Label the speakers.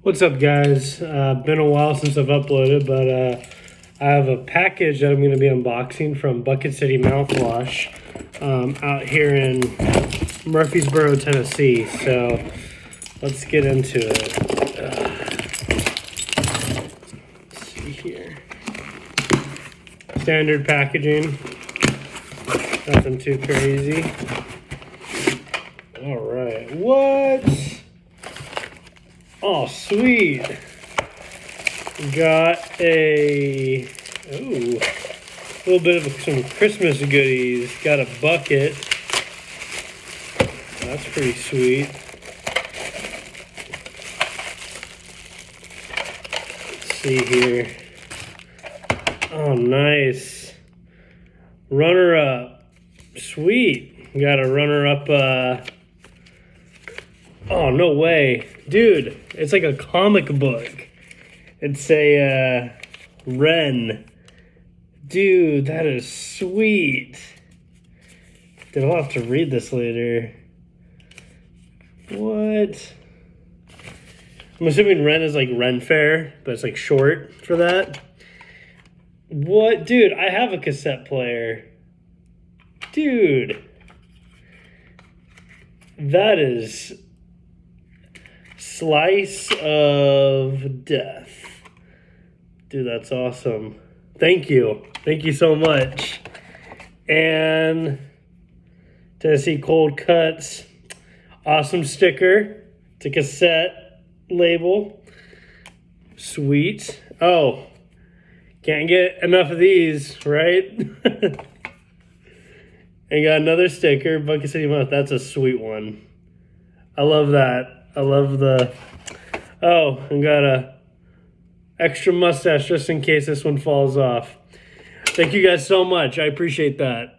Speaker 1: What's up, guys? Been a while since I've uploaded, but I have a package that I'm going to be unboxing from Bucket City Mouthwash out here in Murfreesboro, Tennessee. So let's get into it. Let's see here. Standard packaging. Nothing too crazy. All right. What? Oh, sweet. Got a little bit of some Christmas goodies. Got a bucket. That's pretty sweet. Let's see here. Oh, nice. Runner up. Sweet. Got a runner up. Oh, no way. Dude, it's like a comic book. It's a Ren. Dude, that is sweet. Dude, I'll have to read this later. What? I'm assuming Ren is like Ren Fair, but it's like short for that. What? Dude, I have a cassette player. Dude. That is slice of death. Dude, that's awesome. Thank you. Thank you so much. And Tennessee Cold Cuts. Awesome sticker. It's a cassette label. Sweet. Oh, can't get enough of these, right? And got another sticker. Bucket City Mouth. That's a sweet one. I love that. I love the, and got a extra mustache just in case this one falls off. Thank you guys so much. I appreciate that.